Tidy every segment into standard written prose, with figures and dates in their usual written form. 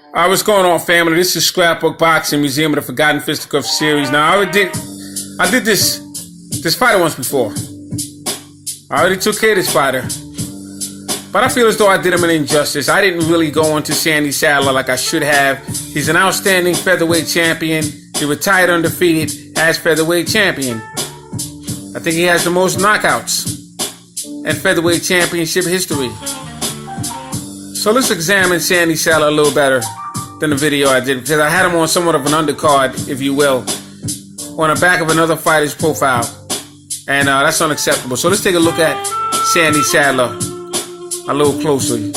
Alright, what's going on, family? This is Scrapbook Boxing, Museum of the Forgotten Fisticuffs series. Now, I did this fighter once before. I already took care of this fighter, but I feel as though I did him an injustice. I didn't really go into Sandy Sadler like I should have. He's an outstanding featherweight champion. He retired undefeated as featherweight champion. I think he has the most knockouts in featherweight championship history. So let's examine Sandy Sadler a little better than the video I did, because I had him on somewhat of an undercard, if you will, on the back of another fighter's profile, and that's unacceptable. So let's take a look at Sandy Sadler a little closely.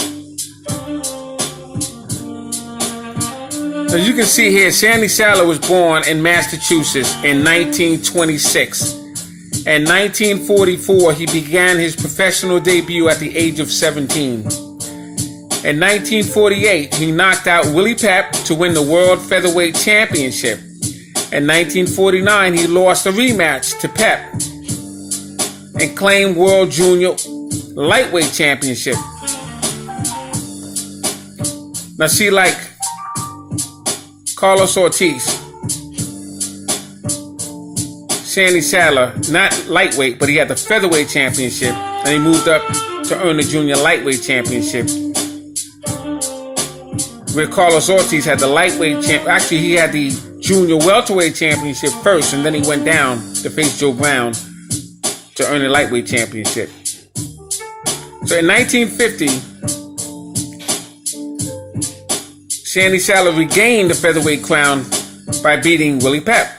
As you can see here, Sandy Sadler was born in Massachusetts in 1926. In 1944, he began his professional debut at the age of 17. In 1948, he knocked out Willie Pep to win the World Featherweight Championship. In 1949, he lost a rematch to Pep and claimed World Junior Lightweight Championship. Now see, like Carlos Ortiz, Sandy Sadler, not lightweight, but he had the featherweight championship, and he moved up to earn the junior lightweight championship, where Carlos Ortiz had the lightweight champ. Actually, he had the junior welterweight championship first, and then he went down to face Joe Brown to earn the lightweight championship. So in 1950, Sandy Sadler regained the featherweight crown by beating Willie Pep.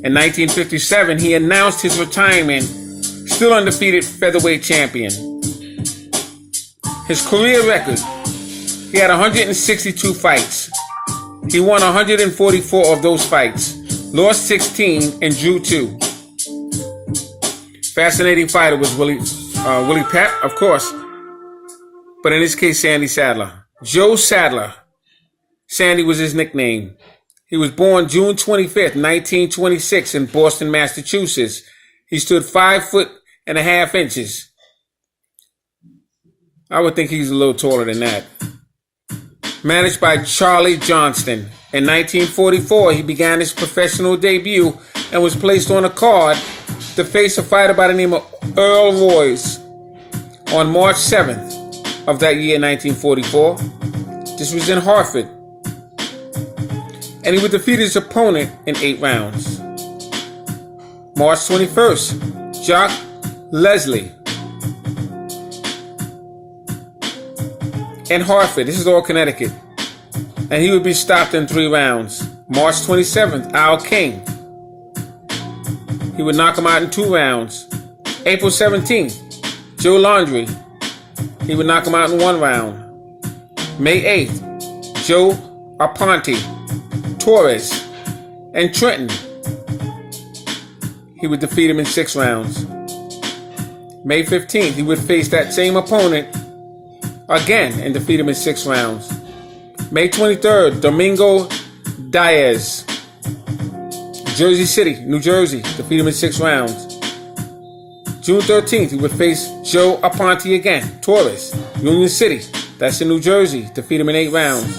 In 1957, he announced his retirement, still undefeated featherweight champion. His career record: he had 162 fights. He won 144 of those fights, lost 16, and drew 2. Fascinating fighter was Willie Pep, of course, but in this case, Sandy Sadler. Joe Sadler. Sandy was his nickname. He was born June 25th, 1926 in Boston, Massachusetts. He stood 5'1.5" inches. I would think he's a little taller than that. Managed by Charlie Johnston. In 1944, he began his professional debut and was placed on a card to face a fighter by the name of Earl Royce on March 7th of that year, 1944. This was in Hartford. And he would defeat his opponent in 8 rounds. March 21st, Jock Leslie in Hartford. This is all Connecticut. And he would be stopped in 3 rounds. March 27th, Al King. He would knock him out in 2 rounds. April 17th, Joe Laundrie. He would knock him out in 1 round. May 8th, Joe Aponte Torres and Trenton. He would defeat him in 6 rounds. May 15th, he would face that same opponent again and defeat him in 6 rounds. May 23rd, Domingo Diaz, Jersey City, New Jersey, defeat him in 6 rounds. June 13th, he would face Joe Aponte again, Torres, Union City, that's in New Jersey, defeat him in 8 rounds.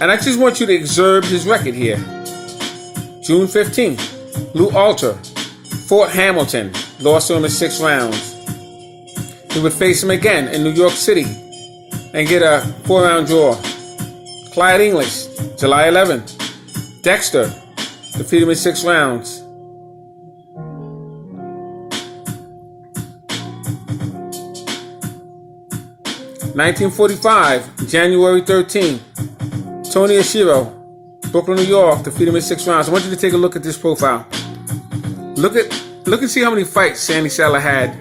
And I just want you to observe his record here. June 15th, Lou Alter, Fort Hamilton, lost to him in 6 rounds. He would face him again in New York City and get a 4-round draw. Clyde English, July 11th. Dexter, defeat him in 6 rounds. (1945), January 13th. Tony Ashiro, Brooklyn, New York, defeat him in 6 rounds. I want you to take a look at this profile. Look and see how many fights Sandy Sadler had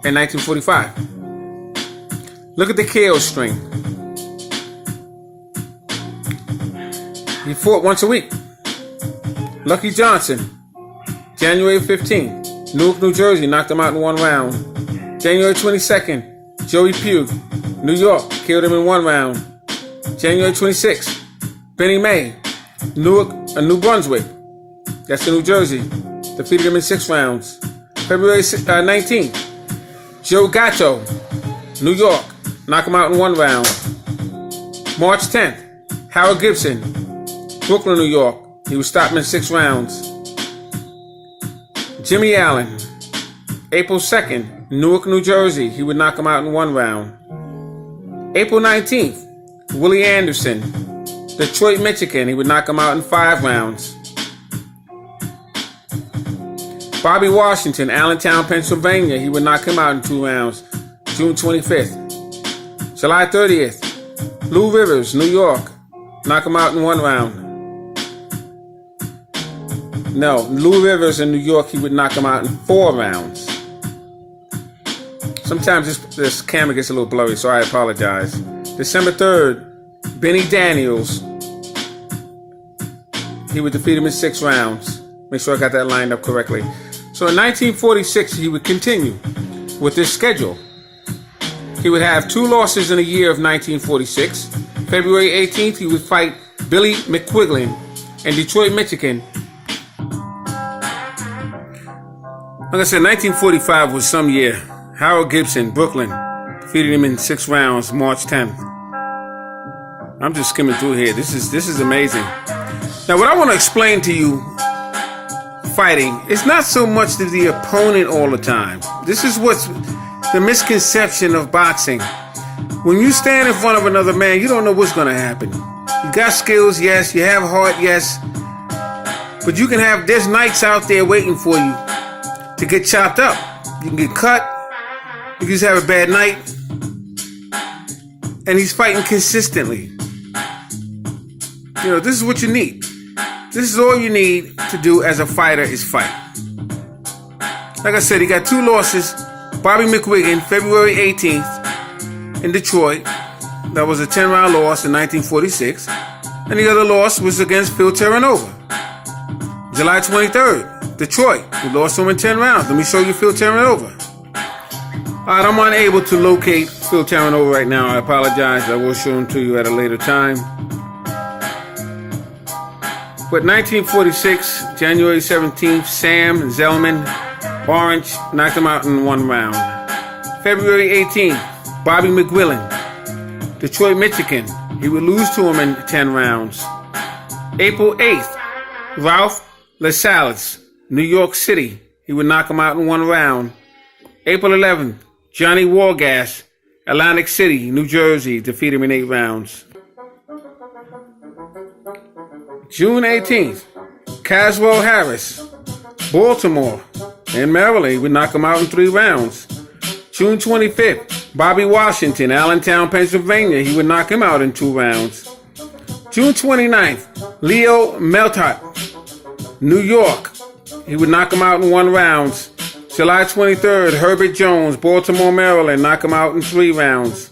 in 1945. Look at the KO string. He fought once a week. Lucky Johnson, January 15th, Newark, New Jersey, knocked him out in 1 round. January 22nd, Joey Pugh, New York, killed him in 1 round. January 26th, Benny May, New Brunswick, that's in New Jersey, defeated him in 6 rounds. February 19th, Joe Gatto, New York, knock him out in 1 round. March 10th, Howard Gibson, Brooklyn, New York. He would stop him in 6 rounds. Jimmy Allen, April 2nd, Newark, New Jersey. He would knock him out in 1 round. April 19th, Willie Anderson, Detroit, Michigan. He would knock him out in 5 rounds. Bobby Washington, Allentown, Pennsylvania. He would knock him out in 2 rounds. June 25th. July 30th, Lou Rivers, New York. Knock him out in 1 round. No, Lou Rivers in New York, he would knock him out in 4 rounds. Sometimes this camera gets a little blurry, so I apologize. December 3rd, Benny Daniels. He would defeat him in 6 rounds. Make sure I got that lined up correctly. So in 1946, he would continue with this schedule. He would have 2 losses in the year of 1946. February 18th, he would fight Billy McQuiglin in Detroit, Michigan. Like I said, 1945 was some year. Howard Gibson, Brooklyn, defeated him in 6 rounds, March 10th. I'm just skimming through here. This is amazing. Now, what I want to explain to you, fighting, it's not so much to the opponent all the time. This is what's the misconception of boxing. When you stand in front of another man, you don't know what's going to happen. You got skills, yes. You have heart, yes. But there's nights out there waiting for you to get chopped up. You can get cut. You can just have a bad night. And he's fighting consistently. This is what you need. This is all you need to do as a fighter is fight. Like I said, he got 2 losses. Bobby McQuiglin, February 18th in Detroit. That was a 10-round loss in 1946. And the other loss was against Phil Terranova. July 23rd, Detroit. He lost to him in 10 rounds. Let me show you Phil Terranova. Alright, I'm unable to locate Phil Terranova right now. I apologize. I will show him to you at a later time. But 1946, January 17th, Sam Zellman, Orange, knocked him out in 1 round. February 18th, Bobby McQuiglin, Detroit, Michigan. He would lose to him in 10 rounds. April 8th, Ralph LaSalle, New York City. He would knock him out in 1 round. April 11th, Johnny Wargas, Atlantic City, New Jersey. Defeated him in 8 rounds. June 18th, Caswell Harris, Baltimore, and Maryland. He would knock him out in 3 rounds. June 25th, Bobby Washington, Allentown, Pennsylvania. He would knock him out in 2 rounds. June 29th, Leo Meltot, New York. He would knock him out in 1 round. July 23rd, Herbert Jones, Baltimore, Maryland. Knock him out in 3 rounds.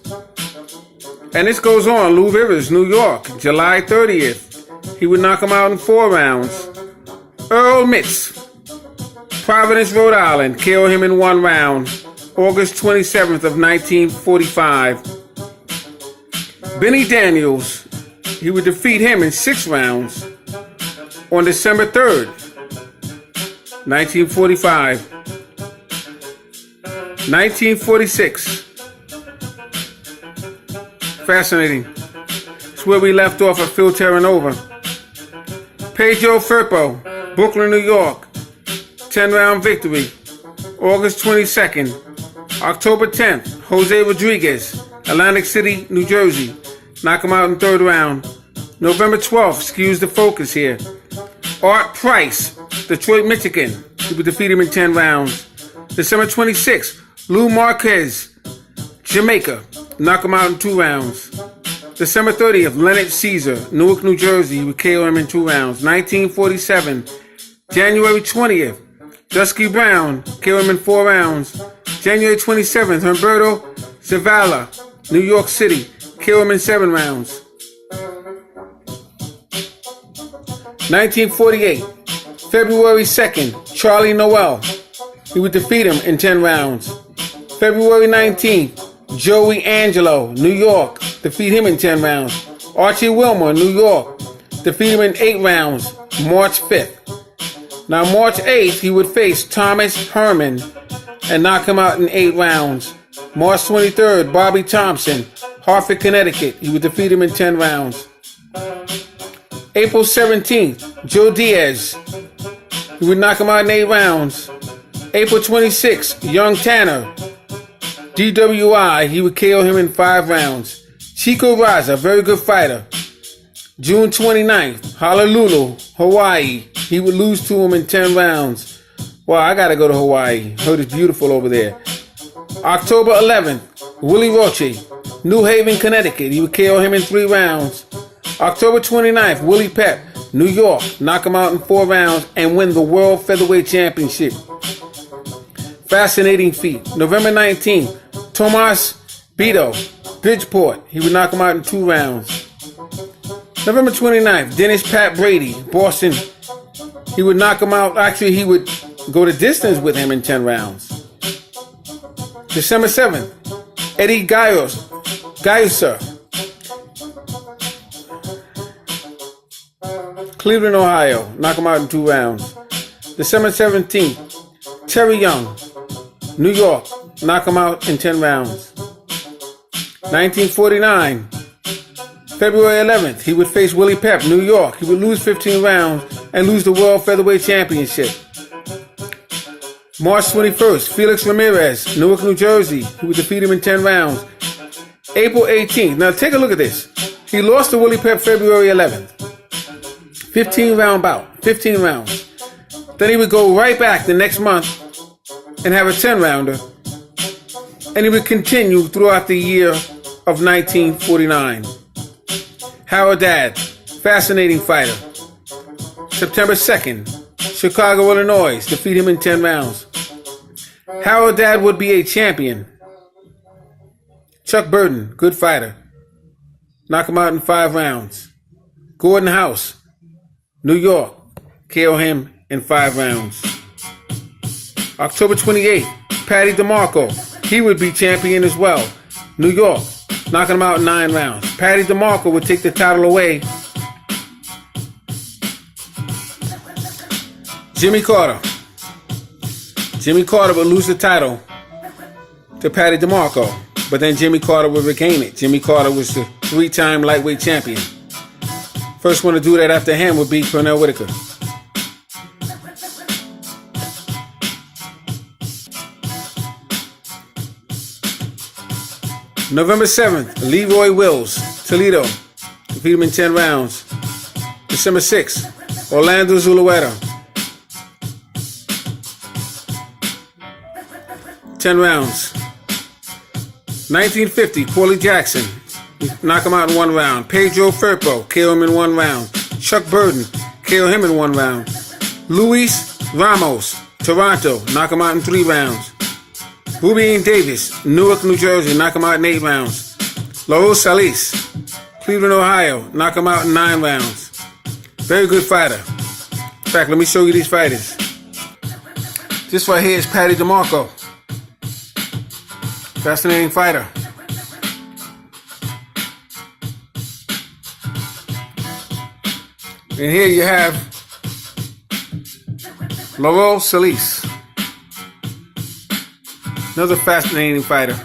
And this goes on. Lou Rivers, New York, July 30th. He would knock him out in 4 rounds. Earl Mitz, Providence, Rhode Island, KO him in 1 round. August 27th of 1945. Benny Daniels, he would defeat him in 6 rounds on December 3rd, 1945. 1946. Fascinating. It's where we left off at Phil Terranova. Pedro Firpo, Brooklyn, New York. 10-round victory. August 22nd. October 10th, Jose Rodriguez, Atlantic City, New Jersey. Knock him out in 3rd round. November 12th, excuse the focus here. Art Price, Detroit, Michigan. He would defeat him in 10 rounds. December 26th, Lou Marquez, Jamaica. Knock him out in 2 rounds. December 30th, Leonard Caesar, Newark, New Jersey. He would KO him in 2 rounds. 1947, January 20th, Dusky Brown, KO him in 4 rounds. January 27th, Humberto Zavala, New York City, KO him in 7 rounds. 1948, February 2nd, Charlie Noel. He would defeat him in 10 rounds. February 19th, Joey Angelo, New York. Defeat him in 10 rounds. Archie Wilmer, New York. Defeat him in 8 rounds. March 5th. Now, March 8th, he would face Thomas Herman and knock him out in 8 rounds. March 23rd, Bobby Thompson, Hartford, Connecticut. He would defeat him in 10 rounds. April 17th, Joe Diaz. He would knock him out in 8 rounds. April 26th, Young Tanner, DWI. He would KO him in 5 rounds. Chico Raza, very good fighter. June 29th, Honolulu, Hawaii. He would lose to him in 10 rounds. Wow, I gotta go to Hawaii. Heard it's beautiful over there. October 11th, Willie Roche, New Haven, Connecticut. He would KO him in 3 rounds. October 29th, Willie Pep, New York. Knock him out in 4 rounds and win the World Featherweight Championship. Fascinating feat. November 19th, Tomas Beto, Bridgeport. He would knock him out in 2 rounds. November 29th, Dennis Pat Brady, Boston. He would knock him out. Actually, he would go the distance with him in 10 rounds. December 7th, Eddie Gaiusa, Cleveland, Ohio. Knock him out in 2 rounds. December 17th, Terry Young, New York. Knock him out in 10 rounds. 1949, February 11th, he would face Willie Pep, New York. He would lose 15 rounds and lose the World Featherweight Championship. March 21st, Felix Ramirez, Newark, New Jersey. He would defeat him in 10 rounds. April 18th. Now take a look at this. He lost to Willie Pep February 11th. 15-round bout. 15 rounds. Then he would go right back the next month and have a 10-rounder. And he would continue throughout the year of 1949. Howard Dad, fascinating fighter. September 2nd, Chicago, Illinois. Defeat him in 10 rounds. Howard Dad would be a champion. Chuck Burton, good fighter. Knock him out in 5 rounds. Gordon House, New York. KO him in 5 rounds. October 28th, Patty DeMarco. He would be champion as well. New York. Knocking him out in 9 rounds. Patty DeMarco would take the title away. Jimmy Carter. Jimmy Carter would lose the title to Patty DeMarco, but then Jimmy Carter would regain it. Jimmy Carter was the 3-time lightweight champion. First one to do that after him would be Pernell Whitaker. November 7th, Leroy Wills, Toledo. Defeat him in 10 rounds. December 6th, Orlando Zulueta. 10 rounds. 1950, Paulie Jackson. Knock him out in 1 round. Pedro Firpo, KO him in 1 round. Chuck Burton, KO him in 1 round. Luis Ramos, Toronto. Knock him out in 3 rounds. Ruben Davis, Newark, New Jersey. Knock him out in 8 rounds. Laurel Salis, Cleveland, Ohio. Knock him out in 9 rounds. Very good fighter. In fact, let me show you these fighters. This right here is Patty DeMarco. Fascinating fighter. And here you have Laurel Salis. Another fascinating fighter.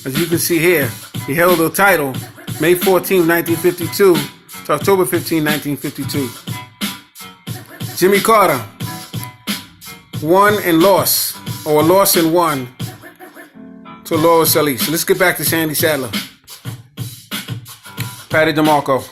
As you can see here, he held the title May 14, 1952 to October 15, 1952. Jimmy Carter won and lost, or lost and won to Laurel Salis. So let's get back to Sandy Sadler. Patty DeMarco.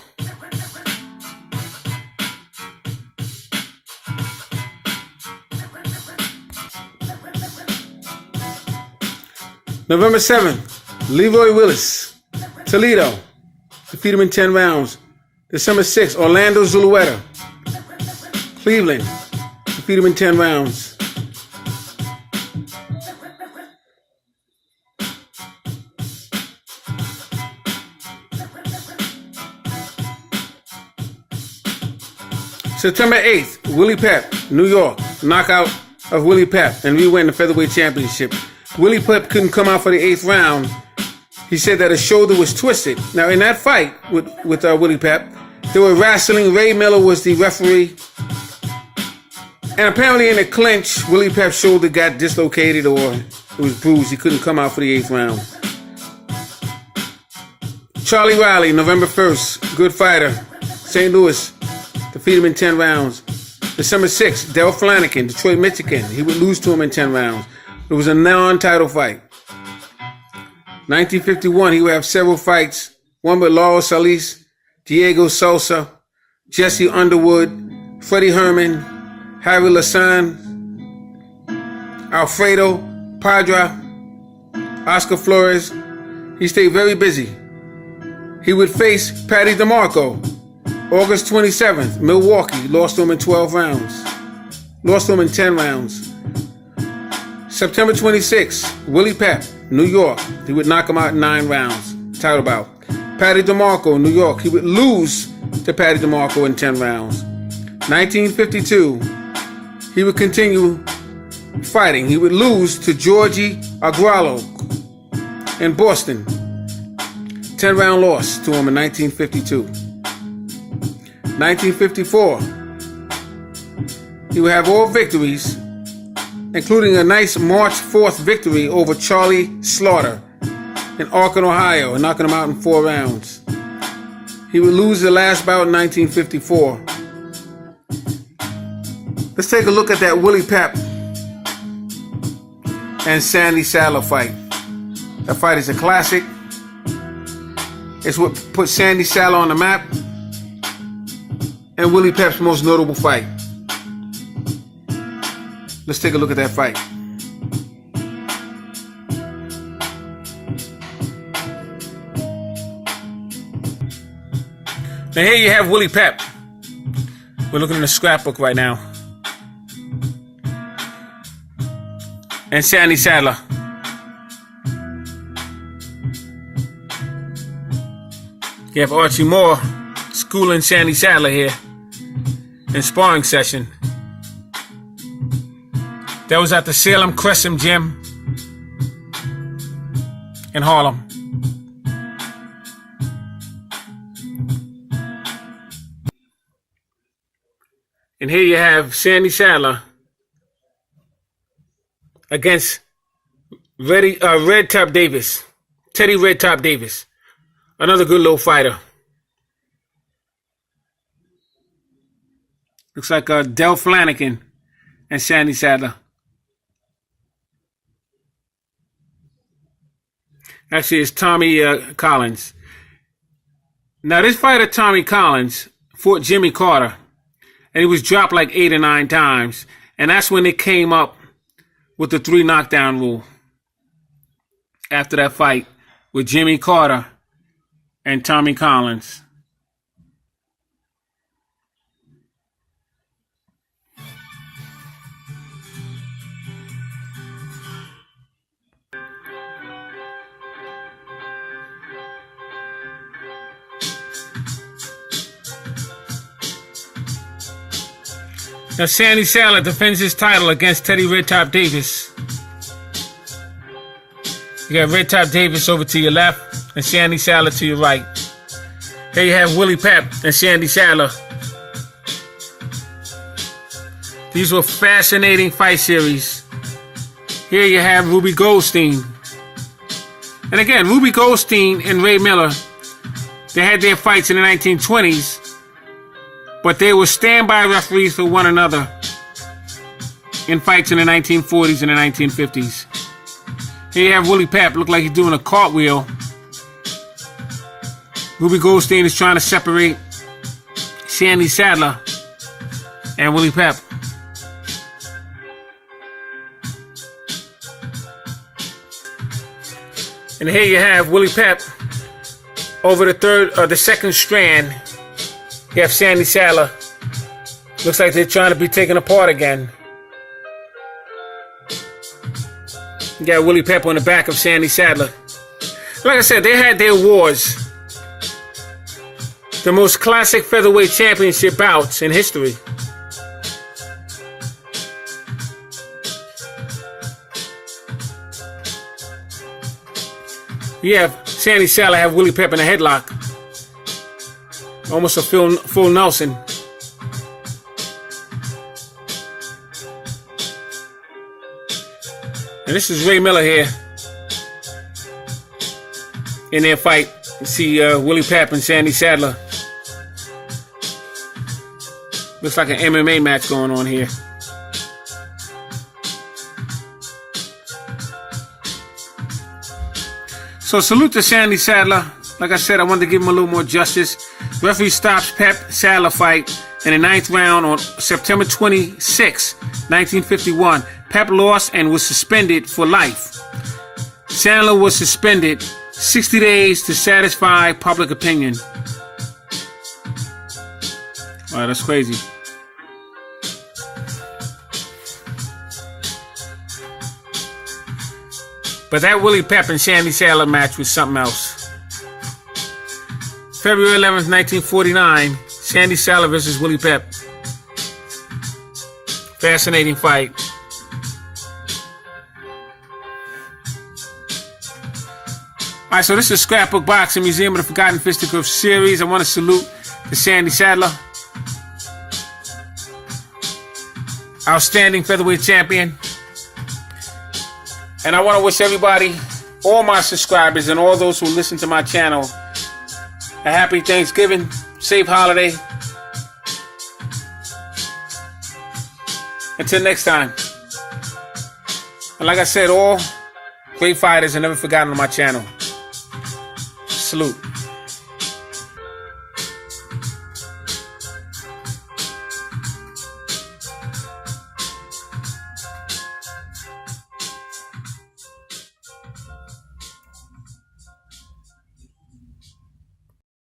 November 7th, Leroy Willis, Toledo. Defeat him in 10 rounds. December 6th, Orlando Zulueta, Cleveland. Defeat him in 10 rounds. September 8th, Willie Pep, New York. Knockout of Willie Pep and re-win the featherweight championship. Willie Pep couldn't come out for the 8th round. He said that his shoulder was twisted. Now, in that fight with Willie Pep, they were wrestling. Ray Miller was the referee. And apparently in the clinch, Willie Pep's shoulder got dislocated or it was bruised. He couldn't come out for the 8th round. Charlie Riley, November 1st, good fighter. St. Louis, defeated him in 10 rounds. December 6th, Del Flanagan, Detroit, Michigan. He would lose to him in 10 rounds. It was a non-title fight. 1951, he would have several fights. One with Lauro Salis, Diego Sosa, Jesse Underwood, Freddie Herman, Harry Lassane, Alfredo Padra, Oscar Flores. He stayed very busy. He would face Paddy DeMarco, August 27th, Milwaukee. Lost to him in 12 rounds. Lost to him in 10 rounds. September 26th, Willie Pep, New York. He would knock him out in 9 rounds. Title bout. Paddy DeMarco, New York. He would lose to Paddy DeMarco in 10 rounds. 1952, he would continue fighting. He would lose to Georgie Agralo in Boston. 10-round loss to him in 1952. 1954, he would have all victories, including a nice March 4th victory over Charlie Slaughter in Arkin, Ohio, and knocking him out in 4 rounds. He would lose the last bout in 1954. Let's take a look at that Willie Pep and Sandy Saddler fight. That fight is a classic. It's what put Sandy Saddler on the map and Willie Pep's most notable fight. Let's take a look at that fight. Now here you have Willie Pep. We're looking in the scrapbook right now. And Sandy Saddler. You have Archie Moore schooling Sandy Saddler here in sparring session. That was at the Salem Crescent Gym in Harlem. And here you have Sandy Saddler against Red Top Davis, Teddy Red Top Davis. Another good little fighter. Looks like Del Flanagan and Sandy Saddler. Actually, it's Tommy Collins. Now, this fighter, Tommy Collins, fought Jimmy Carter, and he was dropped like 8 or 9 times. And that's when they came up with the 3 knockdown rule. After that fight with Jimmy Carter and Tommy Collins. Now Sandy Saddler defends his title against Teddy Red Top Davis. You got Red Top Davis over to your left and Sandy Saddler to your right. Here you have Willie Pep and Sandy Saddler. These were fascinating fight series. Here you have Ruby Goldstein. And again, Ruby Goldstein and Ray Miller, they had their fights in the 1920s, but they were standby referees for one another in fights in the 1940s and the 1950s. Here you have Willie Pep, look like he's doing a cartwheel. Ruby Goldstein is trying to separate Sandy Saddler and Willie Pep. And here you have Willie Pep over the second strand. You have Sandy Saddler. Looks like they're trying to be taken apart again. You got Willie Pep on the back of Sandy Saddler. Like I said, they had their wars. The most classic featherweight championship bouts in history. You have Sandy Saddler have Willie Pep in a headlock. Almost a full Nelson. And this is Ray Miller here. In their fight, you see Willie Pep and Sandy Sadler. Looks like an MMA match going on here. So salute to Sandy Sadler. Like I said, I wanted to give him a little more justice. Referee stops Pep Sadler fight in the 9th round on September 26, 1951. Pep lost and was suspended for life. Sadler was suspended 60 days to satisfy public opinion. Wow, that's crazy. But that Willie Pep and Sandy Sadler match was something else. February 11th, 1949, Sandy Sadler versus Willie Pep. Fascinating fight. Alright, so this is Scrapbook Boxing, Museum of the Forgotten Fisticuffs series. I want to salute to Sandy Sadler. Outstanding featherweight champion. And I want to wish everybody, all my subscribers and all those who listen to my channel, a happy Thanksgiving, safe holiday. Until next time. And like I said, all great fighters are never forgotten on my channel. Salute.